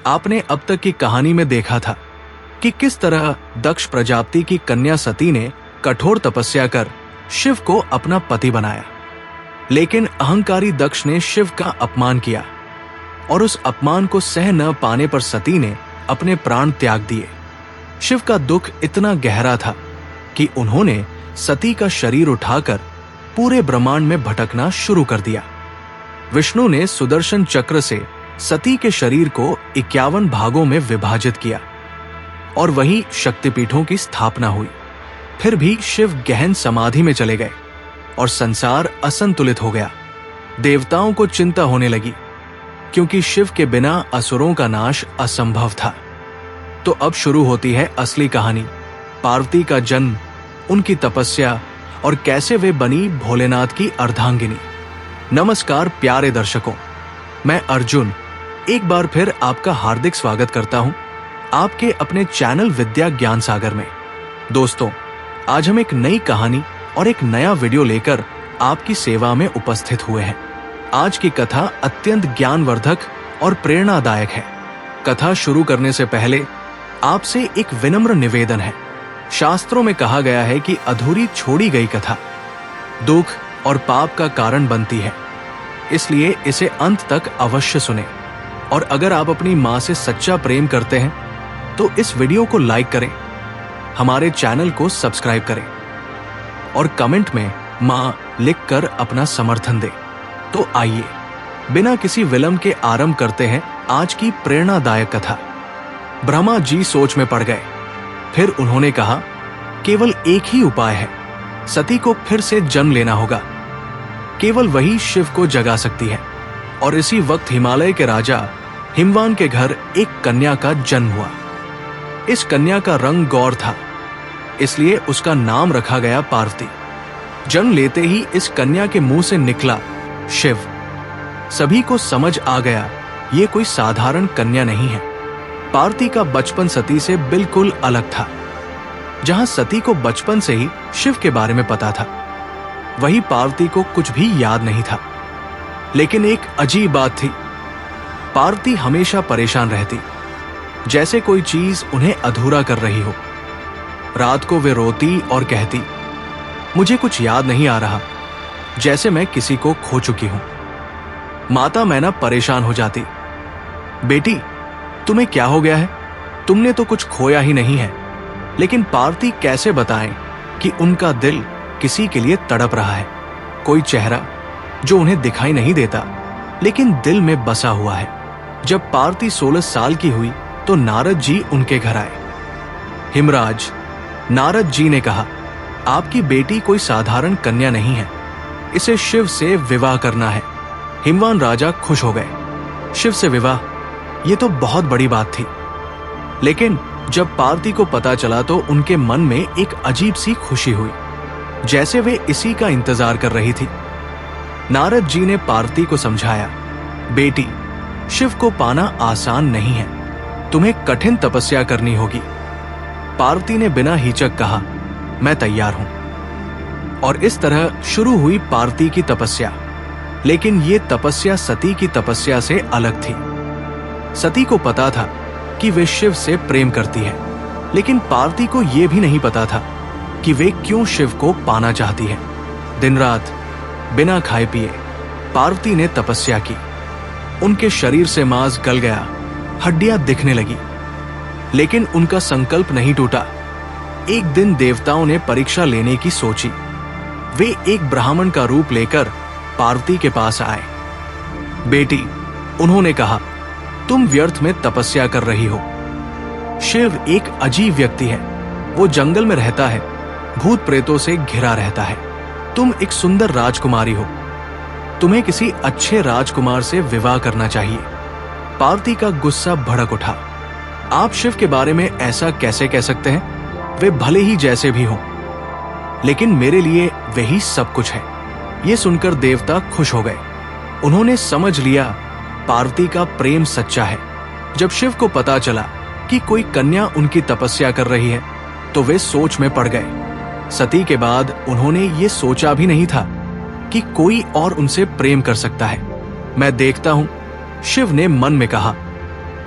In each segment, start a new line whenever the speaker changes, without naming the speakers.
आपने अब तक की कहानी में देखा था कि किस तरह दक्ष प्रजापति की कन्या सती ने कठोर तपस्या कर शिव को अपना पति बनाया, लेकिन अहंकारी दक्ष ने शिव का अपमान किया और उस अपमान को सह न पाने पर सती ने अपने प्राण त्याग दिए। शिव का दुख इतना गहरा था कि उन्होंने सती का शरीर उठाकर पूरे ब्रह्मांड में भटकना शुरू कर दिया। विष्णु ने सुदर्शन चक्र से सती के शरीर को 51 भागों में विभाजित किया और वही शक्तिपीठों की स्थापना हुई। फिर भी शिव गहन समाधि में चले गए और संसार असंतुलित हो गया। देवताओं को चिंता होने लगी क्योंकि शिव के बिना असुरों का नाश असंभव था। तो अब शुरू होती है असली कहानी, पार्वती का जन्म, उनकी तपस्या और कैसे वे बनी भोलेनाथ की अर्धांगिनी। नमस्कार प्यारे दर्शकों, मैं अर्जुन एक बार फिर आपका हार्दिक स्वागत करता हूं आपके अपने चैनल विद्या ज्ञान सागर में। दोस्तों, आज हम एक नई कहानी और एक नया वीडियो लेकर आपकी सेवा में उपस्थित हुए हैं। आज की कथा अत्यंत ज्ञानवर्धक और प्रेरणादायक है। कथा शुरू करने से पहले आपसे एक विनम्र निवेदन है। शास्त्रों में कहा गया है कि अधूरी छोड़ी गई कथा दुख और पाप का कारण बनती है, इसलिए इसे अंत तक अवश्य सुनें। और अगर आप अपनी माँ से सच्चा प्रेम करते हैं तो इस वीडियो को लाइक करें, हमारे चैनल को सब्सक्राइब करें और कमेंट में माँ लिखकर अपना समर्थन दें। तो आइए बिना किसी विलंब के आरंभ करते हैं आज की प्रेरणादायक कथा। ब्रह्मा जी सोच में पड़ गए। फिर उन्होंने कहा, केवल एक ही उपाय है, सती को फिर से जन्म लेना होगा। केवल वही शिव को जगा सकती है। और इसी वक्त हिमालय के राजा हिमवान के घर एक कन्या का जन्म हुआ। इस कन्या का रंग गौर था, इसलिए उसका नाम रखा गया पार्वती। जन्म लेते ही इस कन्या के मुंह से निकला शिव। सभी को समझ आ गया ये कोई साधारण कन्या नहीं है। पार्वती का बचपन सती से बिल्कुल अलग था। जहां सती को बचपन से ही शिव के बारे में पता था, वहीं पार्वती को कुछ भी याद नहीं था। लेकिन एक अजीब बात थी, पार्वती हमेशा परेशान रहती, जैसे कोई चीज उन्हें अधूरा कर रही हो। रात को वे रोती और कहती, मुझे कुछ याद नहीं आ रहा, जैसे मैं किसी को खो चुकी हूं। माता मैना परेशान हो जाती, बेटी तुम्हें क्या हो गया है? तुमने तो कुछ खोया ही नहीं है। लेकिन पार्वती कैसे बताएं कि उनका दिल किसी के लिए तड़प रहा है। कोई चेहरा जो उन्हें दिखाई नहीं देता लेकिन दिल में बसा हुआ है। जब पार्वती 16 साल की हुई तो नारद जी उनके घर आए। हिमराज, नारद जी ने कहा, आपकी बेटी कोई साधारण कन्या नहीं है, इसे शिव से विवाह करना है। हिमवान राजा खुश हो गए। शिव से विवाह, ये तो बहुत बड़ी बात थी। लेकिन जब पार्वती को पता चला तो उनके मन में एक अजीब सी खुशी हुई, जैसे वे इसी का इंतजार कर रही थी। नारद जी ने पार्वती को समझाया, बेटी शिव को पाना आसान नहीं है, तुम्हें कठिन तपस्या करनी होगी। पार्वती ने बिना हिचक कहा, मैं तैयार हूं। और इस तरह शुरू हुई पार्वती की तपस्या। लेकिन ये तपस्या सती की तपस्या से अलग थी। सती को पता था कि वे शिव से प्रेम करती है, लेकिन पार्वती को यह भी नहीं पता था कि वे क्यों शिव को पाना चाहती है। दिन रात बिना खाए पिए पार्वती ने तपस्या की। उनके शरीर से मांस गल गया, हड्डियां दिखने लगी, लेकिन उनका संकल्प नहीं टूटा। एक दिन देवताओं ने परीक्षा लेने की सोची। वे एक ब्राह्मण का रूप लेकर पार्वती के पास आए। बेटी, उन्होंने कहा, तुम व्यर्थ में तपस्या कर रही हो। शिव एक अजीब व्यक्ति है, वो जंगल में रहता है, भूत प्रेतों से घिरा रहता है। तुम एक सुंदर राजकुमारी हो, तुम्हें किसी अच्छे राजकुमार से विवाह करना चाहिए। पार्वती का गुस्सा भड़क उठा। आप शिव के बारे में ऐसा कैसे कह सकते हैं? वे भले ही जैसे भी हों, लेकिन मेरे लिए वही सब कुछ है। ये सुनकर देवता खुश हो गए। उन्होंने समझ लिया पार्वती का प्रेम सच्चा है। जब शिव को पता चला कि कोई कन्या उनकी तपस्या कर रही है तो वे सोच में पड़ गए। सती के बाद उन्होंने ये सोचा भी नहीं था कि कोई और उनसे प्रेम कर सकता है। मैं देखता हूं, शिव ने मन में कहा,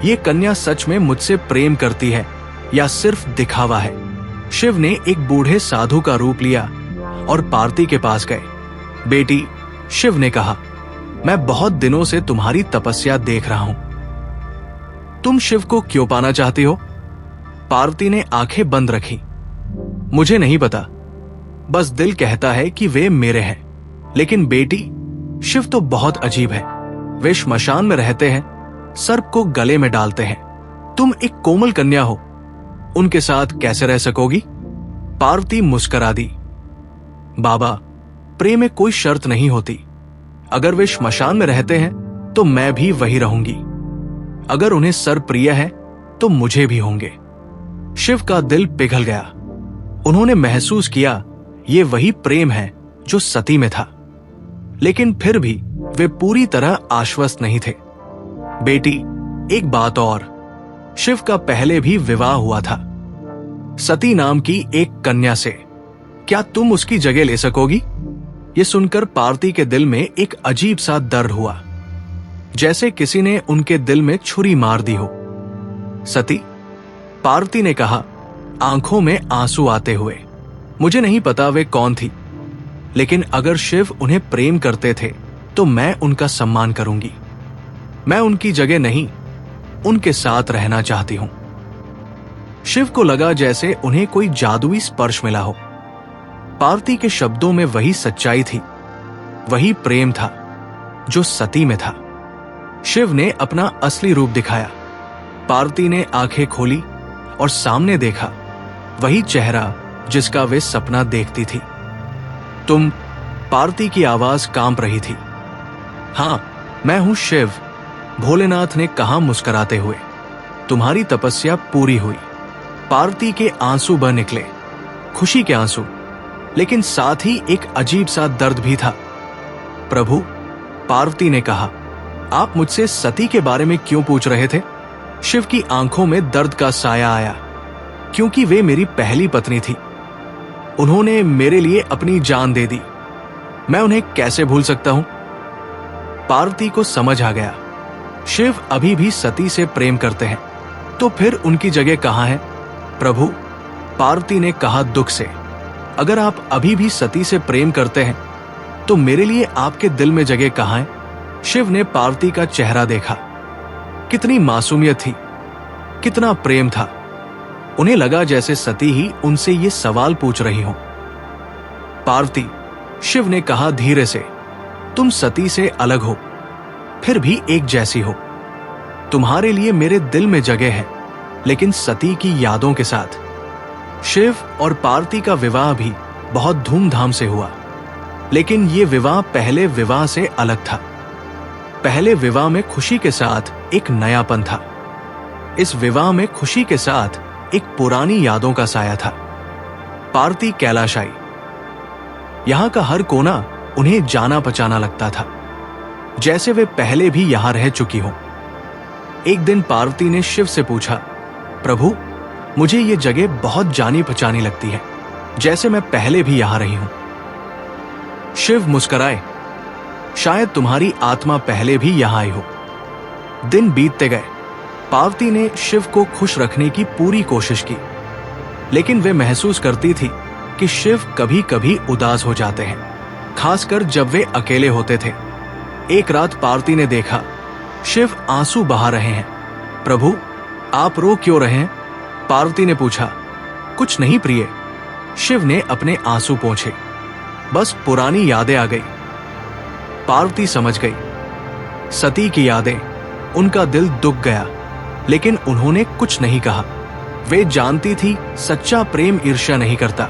ये कन्या सच में मुझसे प्रेम करती है या सिर्फ दिखावा है? शिव ने एक बूढ़े साधु का रूप लिया और पार्वती के पास गए। बेटी, शिव ने कहा, मैं बहुत दिनों से तुम्हारी तपस्या देख रहा हूं। तुम शिव को क्यों पाना चाहती हो? पार्वती ने आंखें बंद रखी। मुझे नहीं पता, बस दिल कहता है कि वे मेरे हैं। लेकिन बेटी, शिव तो बहुत अजीब है। वे श्मशान में रहते हैं, सर्प को गले में डालते हैं। तुम एक कोमल कन्या हो, उनके साथ कैसे रह सकोगी? पार्वती मुस्कुरा दी। बाबा, प्रेम में कोई शर्त नहीं होती। अगर वे श्मशान में रहते हैं तो मैं भी वही रहूंगी। अगर उन्हें सर्प प्रिय है तो मुझे भी होंगे। शिव का दिल पिघल गया। उन्होंने महसूस किया ये वही प्रेम है जो सती में था। लेकिन फिर भी वे पूरी तरह आश्वस्त नहीं थे। बेटी, एक बात और, शिव का पहले भी विवाह हुआ था सती नाम की एक कन्या से। क्या तुम उसकी जगह ले सकोगी? ये सुनकर पार्वती के दिल में एक अजीब सा दर्द हुआ, जैसे किसी ने उनके दिल में छुरी मार दी हो। सती, पार्वती ने कहा, आंखों में आंसू आते हुए, मुझे नहीं पता वे कौन थी, लेकिन अगर शिव उन्हें प्रेम करते थे तो मैं उनका सम्मान करूंगी। मैं उनकी जगह नहीं, उनके साथ रहना चाहती हूं। शिव को लगा जैसे उन्हें कोई जादुई स्पर्श मिला हो। पार्वती के शब्दों में वही सच्चाई थी, वही प्रेम था जो सती में था। शिव ने अपना असली रूप दिखाया। पार्वती ने आंखें खोली और सामने देखा वही चेहरा जिसका वे सपना देखती थी। तुम? पार्वती की आवाज कांप रही थी। हां, मैं हूं शिव, भोलेनाथ ने कहा मुस्कुराते हुए। तुम्हारी तपस्या पूरी हुई। पार्वती के आंसू बह निकले, खुशी के आंसू, लेकिन साथ ही एक अजीब सा दर्द भी था। प्रभु, पार्वती ने कहा, आप मुझसे सती के बारे में क्यों पूछ रहे थे? शिव की आंखों में दर्द का साया आया, क्योंकि वे मेरी पहली पत्नी थी। उन्होंने मेरे लिए अपनी जान दे दी। मैं उन्हें कैसे भूल सकता हूं? पार्वती को समझ आ गया, शिव अभी भी सती से प्रेम करते हैं, तो फिर उनकी जगह कहां है? प्रभु, पार्वती ने कहा दुख से, अगर आप अभी भी सती से प्रेम करते हैं तो मेरे लिए आपके दिल में जगह कहां है? शिव ने पार्वती का चेहरा देखा। कितनी मासूमियत थी, कितना प्रेम था। उन्हें लगा जैसे सती ही उनसे ये सवाल पूछ रही हो। पार्वती, शिव ने कहा धीरे से, तुम सती से अलग हो, फिर भी एक जैसी हो। तुम्हारे लिए मेरे दिल में जगह है, लेकिन सती की यादों के साथ। शिव और पार्वती का विवाह भी बहुत धूमधाम से हुआ, लेकिन ये विवाह पहले विवाह से अलग था। पहले विवाह में खुशी के साथ एक नयापन था। इस विवाह में खुशी के साथ एक पुरानी यादों का साया था। पार्वती कैलाश आई। यहां का हर कोना उन्हें जाना पहचाना लगता था, जैसे वे पहले भी यहां रह चुकी हो। एक दिन पार्वती ने शिव से पूछा, प्रभु, मुझे ये जगह बहुत जानी पहचानी लगती है, जैसे मैं पहले भी यहां रही हूं। शिव मुस्कुराए, शायद तुम्हारी आत्मा पहले भी यहां आई हो। दिन बीतते गए। पार्वती ने शिव को खुश रखने की पूरी कोशिश की, लेकिन वे महसूस करती थी कि शिव कभी कभी उदास हो जाते हैं, खासकर जब वे अकेले होते थे। एक रात पार्वती ने देखा शिव आंसू बहा रहे हैं। प्रभु, आप रो क्यों रहे हैं? पार्वती ने पूछा। कुछ नहीं प्रिय, शिव ने अपने आंसू पोंछे, बस पुरानी यादें आ गई। पार्वती समझ गई, सती की यादें। उनका दिल दुख गया, लेकिन उन्होंने कुछ नहीं कहा। वे जानती थी सच्चा प्रेम ईर्ष्या नहीं करता।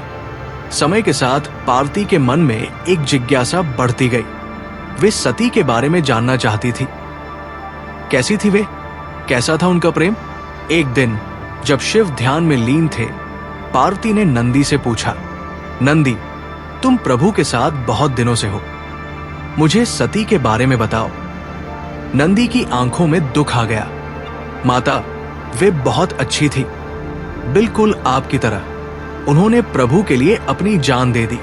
समय के साथ पार्वती के मन में एक जिज्ञासा बढ़ती गई। वे सती के बारे में जानना चाहती थी। कैसी थी वे? कैसा था उनका प्रेम? एक दिन जब शिव ध्यान में लीन थे, पार्वती ने नंदी से पूछा, नंदी, तुम प्रभु के साथ बहुत दिनों से हो, मुझे सती के बारे में बताओ। नंदी की आंखों में दुख आ गया। माता, वे बहुत अच्छी थी, बिल्कुल आपकी तरह। उन्होंने प्रभु के लिए अपनी जान दे दी।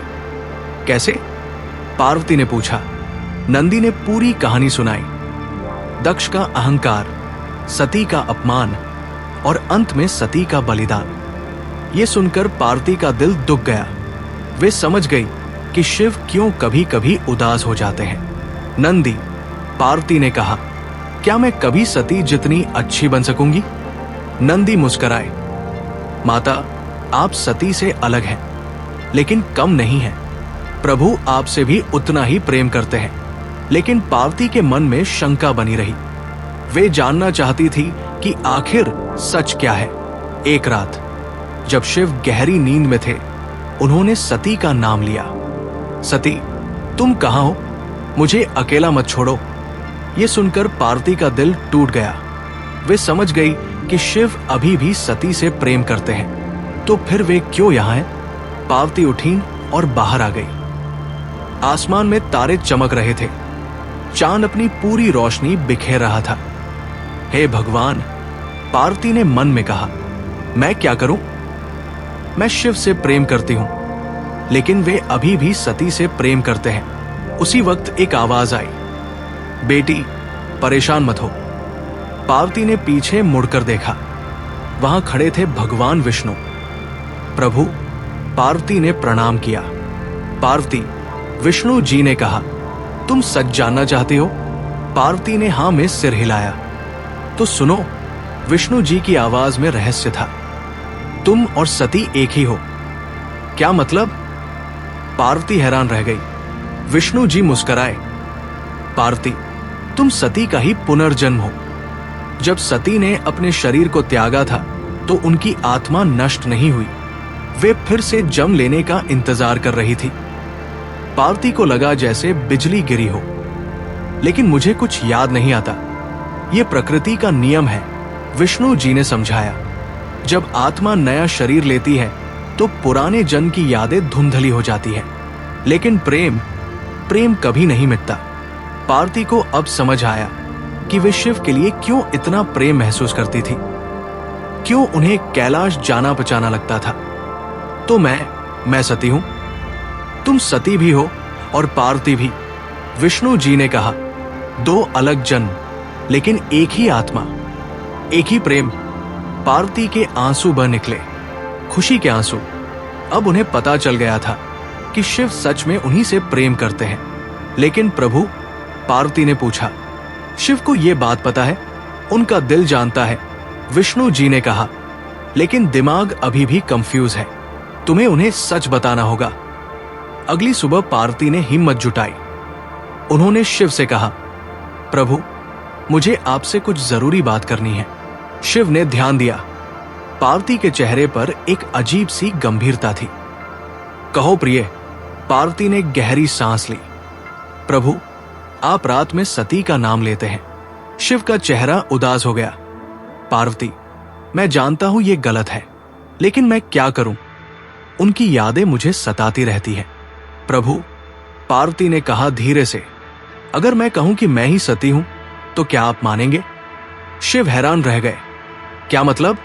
कैसे? पार्वती ने पूछा। नंदी ने पूरी कहानी सुनाई। दक्ष का अहंकार, सती का अपमान और अंत में सती का बलिदान। ये सुनकर पार्वती का दिल दुख गया। वे समझ गई कि शिव क्यों कभी कभी उदास हो जाते हैं। नंदी, पार्वती ने कहा, क्या मैं कभी सती जितनी अच्छी बन सकूंगी? नंदी मुस्कुराए, माता, आप सती से अलग हैं, लेकिन कम नहीं हैं। प्रभु आपसे भी उतना ही प्रेम करते हैं। लेकिन पार्वती के मन में शंका बनी रही। वे जानना चाहती थी कि आखिर सच क्या है। एक रात जब शिव गहरी नींद में थे, उन्होंने सती का नाम लिया। सती, तुम कहां हो? मुझे अकेला मत छोड़ो। ये सुनकर पार्वती का दिल टूट गया। वे समझ गई कि शिव अभी भी सती से प्रेम करते हैं, तो फिर वे क्यों यहां हैं? पार्वती उठी और बाहर आ गई। आसमान में तारे चमक रहे थे। चांद अपनी पूरी रोशनी बिखेर रहा था। हे भगवान, पार्वती ने मन में कहा, मैं क्या करूं? मैं शिव से प्रेम करती हूं, लेकिन वे अभी भी सती से प्रेम करते हैं। उसी वक्त एक आवाज आई, बेटी, परेशान मत हो। पार्वती ने पीछे मुड़कर देखा। वहां खड़े थे भगवान विष्णु। प्रभु, पार्वती ने प्रणाम किया। पार्वती, विष्णु जी ने कहा, तुम सच जानना चाहते हो? पार्वती ने हां में सिर हिलाया। तो सुनो, विष्णु जी की आवाज में रहस्य था। तुम और सती एक ही हो। क्या मतलब? पार्वती हैरान रह गई। विष्णु जी मुस्कुराए। पार्वती, तुम सती का ही पुनर्जन्म हो। जब सती ने अपने शरीर को त्यागा था, तो उनकी आत्मा नष्ट नहीं हुई। वे फिर से जन्म लेने का इंतजार कर रही थी। पार्वती को लगा जैसे बिजली गिरी हो। लेकिन मुझे कुछ याद नहीं आता। यह प्रकृति का नियम है, विष्णु जी ने समझाया। जब आत्मा नया शरीर लेती है, तो पुराने जन्म की यादें धुंधली हो जाती है। लेकिन प्रेम कभी नहीं मिटता। पार्वती को अब समझ आया कि वे शिव के लिए क्यों इतना प्रेम महसूस करती थी, क्यों उन्हें कैलाश जाना पचाना लगता था। तो मैं सती हूं, तुम सती भी हो और पार्वती भी। विष्णु जी ने कहा, दो अलग जन्म, लेकिन एक ही आत्मा, एक ही प्रेम। पार्वती के आंसू बह निकले, खुशी के आंसू। अब उन्हें पता चल गया था कि शिव सच में उन्हीं से प्रेम करते हैं। लेकिन प्रभु, पार्वती ने पूछा, शिव को यह बात पता है? उनका दिल जानता है। विष्णु जी ने कहा, लेकिन दिमाग अभी भी कंफ्यूज है। तुम्हें उन्हें सच बताना होगा। अगली सुबह पार्वती ने हिम्मत जुटाई। उन्होंने शिव से कहा, प्रभु, मुझे आपसे कुछ जरूरी बात करनी है। शिव ने ध्यान दिया। पार्वती के चेहरे पर एक अजीब सी गंभीरता थी। कहो प्रिय। पार्वती ने गहरी सांस ली। प्रभु, आप रात में सती का नाम लेते हैं। शिव का चेहरा उदास हो गया। पार्वती, मैं जानता हूं यह गलत है, लेकिन मैं क्या करूं? उनकी यादें मुझे सताती रहती हैं। प्रभु, पार्वती ने कहा धीरे से, अगर मैं कहूं कि मैं ही सती हूं, तो क्या आप मानेंगे? शिव हैरान रह गए। क्या मतलब?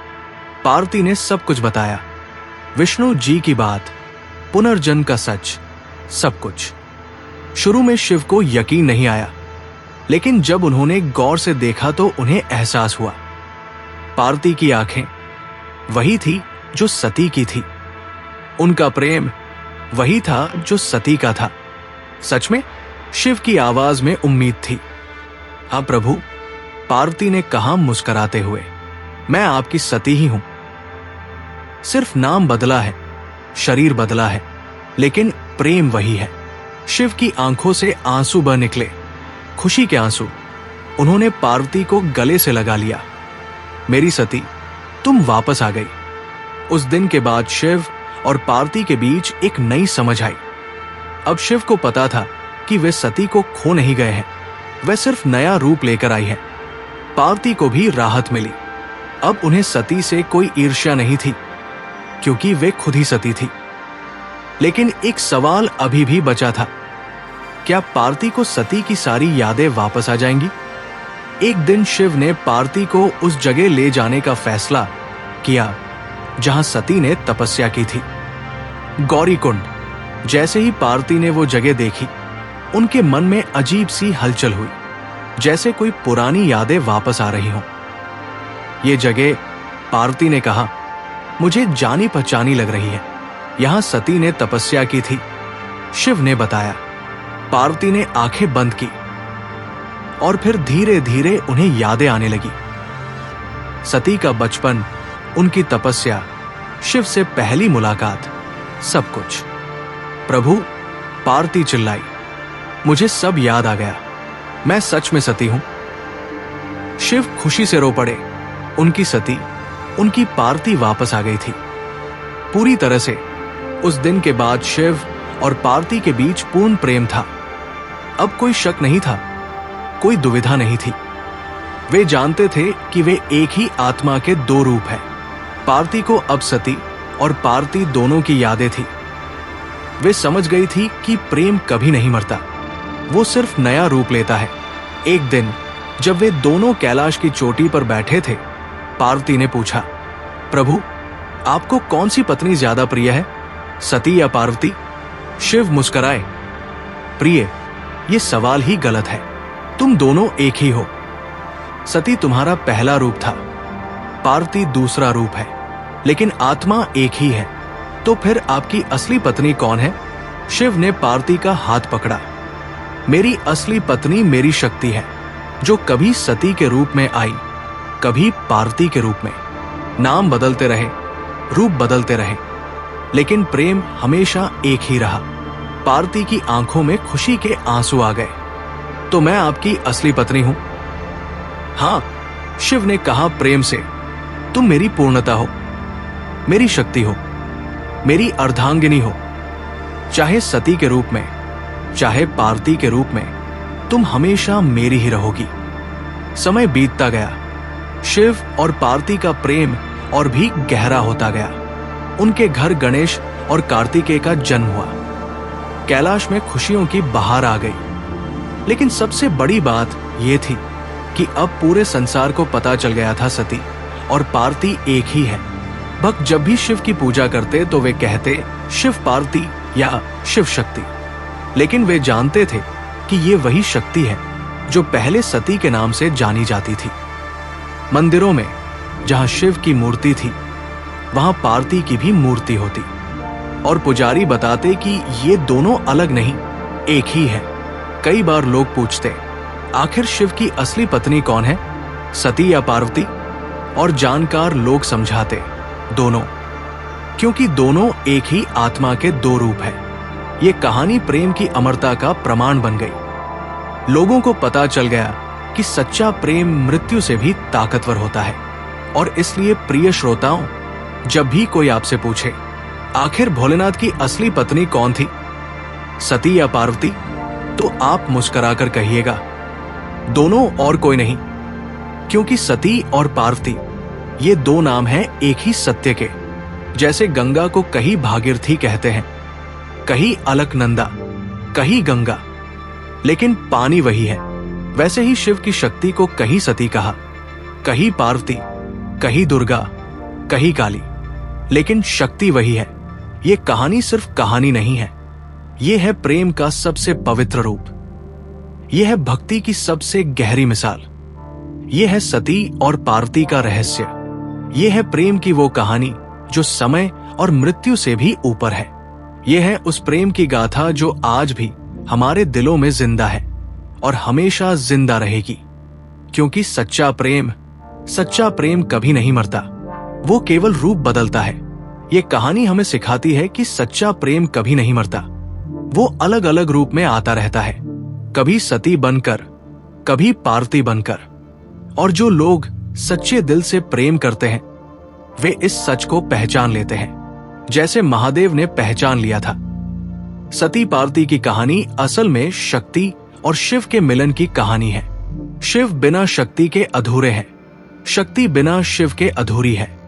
पार्वती ने सब कुछ बताया। विष्णु जी की बात, पुनर्जन्म का सच, सब कुछ। शुरू में शिव को यकीन नहीं आया, लेकिन जब उन्होंने गौर से देखा तो उन्हें एहसास हुआ। पार्वती की आंखें वही थी जो सती की थी। उनका प्रेम वही था जो सती का था। सच में? शिव की आवाज में उम्मीद थी। हाँ प्रभु, पार्वती ने कहा मुस्कुराते हुए, मैं आपकी सती ही हूं। सिर्फ नाम बदला है, शरीर बदला है, लेकिन प्रेम वही है। शिव की आंखों से आंसू बह निकले, खुशी के आंसू। उन्होंने पार्वती को गले से लगा लिया। मेरी सती, तुम वापस आ गई। उस दिन के बाद शिव और पार्वती के बीच एक नई समझ आई। अब शिव को पता था कि वे सती को खो नहीं गए हैं, वे सिर्फ नया रूप लेकर आई हैं। पार्वती को भी राहत मिली। अब उन्हें सती से कोई ईर्ष्या नहीं थी, क्योंकि वे खुद ही सती थी। लेकिन एक सवाल अभी भी बचा था, क्या पार्वती को सती की सारी यादें वापस आ जाएंगी? एक दिन शिव ने पार्वती को उस जगह ले जाने का फैसला किया जहां सती ने तपस्या की थी, गौरी कुंड। जैसे ही पार्वती ने वो जगह देखी, उनके मन में अजीब सी हलचल हुई, जैसे कोई पुरानी यादें वापस आ रही हों। ये जगह, पार्वती ने कहा, मुझे जानी पहचानी लग रही है। यहां सती ने तपस्या की थी। शिव ने बताया। पार्वती ने आंखें बंद की और फिर धीरे धीरे उन्हें यादें आने लगी। सती का बचपन, उनकी तपस्या, शिव से पहली मुलाकात, सब कुछ। प्रभु, पार्वती चिल्लाई, मुझे सब याद आ गया। मैं सच में सती हूं। शिव खुशी से रो पड़े। उनकी सती, उनकी पार्वती वापस आ गई थी, पूरी तरह से। उस दिन के बाद शिव और पार्वती के बीच पूर्ण प्रेम था। अब कोई शक नहीं था, कोई दुविधा नहीं थी। वे जानते थे कि वे एक ही आत्मा के दो रूप हैं। पार्वती को अब सती और पार्वती दोनों की यादें थी। वे समझ गई थी कि प्रेम कभी नहीं मरता, वो सिर्फ नया रूप लेता है। एक दिन जब वे दोनों कैलाश की चोटी पर बैठे थे, पार्वती ने पूछा, प्रभु, आपको कौन सी पत्नी ज्यादा प्रिय है, सती या पार्वती? शिव मुस्कुराए। प्रिय, ये सवाल ही गलत है। तुम दोनों एक ही हो। सती तुम्हारा पहला रूप था, पार्वती दूसरा रूप है, लेकिन आत्मा एक ही है। तो फिर आपकी असली पत्नी कौन है? शिव ने पार्वती का हाथ पकड़ा। मेरी असली पत्नी मेरी शक्ति है, जो कभी सती के रूप में आई, कभी पार्वती के रूप में। नाम बदलते रहे, रूप बदलते रहे, लेकिन प्रेम हमेशा एक ही रहा। पार्वती की आंखों में खुशी के आंसू आ गए। तो मैं आपकी असली पत्नी हूं? हां, शिव ने कहा प्रेम से। तुम मेरी पूर्णता हो, मेरी शक्ति हो, मेरी अर्धांगिनी हो। चाहे सती के रूप में, चाहे पार्वती के रूप में, तुम हमेशा मेरी ही रहोगी। समय बीतता गया। शिव और पार्वती का प्रेम और भी गहरा होता गया। उनके घर गणेश और कार्तिकेय का जन्म हुआ। कैलाश में खुशियों की बहार आ गई। लेकिन सबसे बड़ी बात यह थी कि अब पूरे संसार को पता चल गया था सती और पार्वती एक ही है। भक्त जब भी शिव की पूजा करते तो वे कहते शिव पार्वती या शिव शक्ति, लेकिन वे जानते थे कि ये वही शक्ति है जो पहले सती के नाम से जानी जाती थी। मंदिरों में जहां शिव की मूर्ति थी, वहां पार्वती की भी मूर्ति होती, और पुजारी बताते कि ये दोनों अलग नहीं, एक ही है। कई बार लोग पूछते, आखिर शिव की असली पत्नी कौन है, सती या पार्वती? और जानकार लोग समझाते, दोनों, क्योंकि दोनों एक ही आत्मा के दो रूप हैं। ये कहानी प्रेम की अमरता का प्रमाण बन गई। लोगों को पता चल गया कि सच्चा प्रेम मृत्यु से भी ताकतवर होता है। और इसलिए प्रिय श्रोताओं, जब भी कोई आपसे पूछे, आखिर भोलेनाथ की असली पत्नी कौन थी, सती या पार्वती, तो आप मुस्कुराकर कहिएगा, दोनों और कोई नहीं, क्योंकि सती और पार्वती ये दो नाम हैं एक ही सत्य के। जैसे गंगा को कहीं भागीरथी कहते हैं, कहीं अलकनंदा, कहीं गंगा, लेकिन पानी वही है। वैसे ही शिव की शक्ति को कहीं सती कहा, कहीं पार्वती, कहीं दुर्गा, कहीं काली, लेकिन शक्ति वही है। ये कहानी सिर्फ कहानी नहीं है, ये है प्रेम का सबसे पवित्र रूप। यह है भक्ति की सबसे गहरी मिसाल। यह है सती और पार्वती का रहस्य। यह है प्रेम की वो कहानी जो समय और मृत्यु से भी ऊपर है। यह है उस प्रेम की गाथा जो आज भी हमारे दिलों में जिंदा है और हमेशा जिंदा रहेगी। क्योंकि सच्चा प्रेम कभी नहीं मरता, वो केवल रूप बदलता है। ये कहानी हमें सिखाती है कि सच्चा प्रेम कभी नहीं मरता, वो अलग अलग रूप में आता रहता है, कभी सती बनकर, कभी पार्वती बनकर। और जो लोग सच्चे दिल से प्रेम करते हैं, वे इस सच को पहचान लेते हैं, जैसे महादेव ने पहचान लिया था। सती पार्वती की कहानी असल में शक्ति और शिव के मिलन की कहानी है। शिव बिना शक्ति के अधूरे हैं, शक्ति बिना शिव के अधूरी है।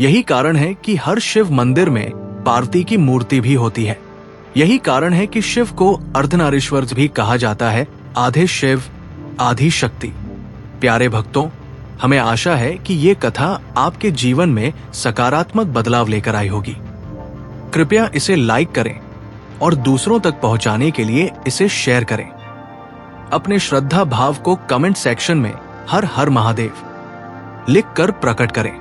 यही कारण है कि हर शिव मंदिर में पार्वती की मूर्ति भी होती है। यही कारण है कि शिव को अर्धनारीश्वर भी कहा जाता है, आधे शिव आधी शक्ति। प्यारे भक्तों, हमें आशा है कि ये कथा आपके जीवन में सकारात्मक बदलाव लेकर आई होगी। कृपया इसे लाइक करें और दूसरों तक पहुंचाने के लिए इसे शेयर करें। अपने श्रद्धा भाव को कमेंट सेक्शन में हर हर महादेव लिखकर प्रकट करें।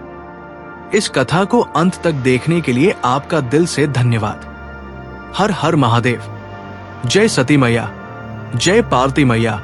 इस कथा को अंत तक देखने के लिए आपका दिल से धन्यवाद। हर हर महादेव। जय सती मैया, जय पार्वती मैया।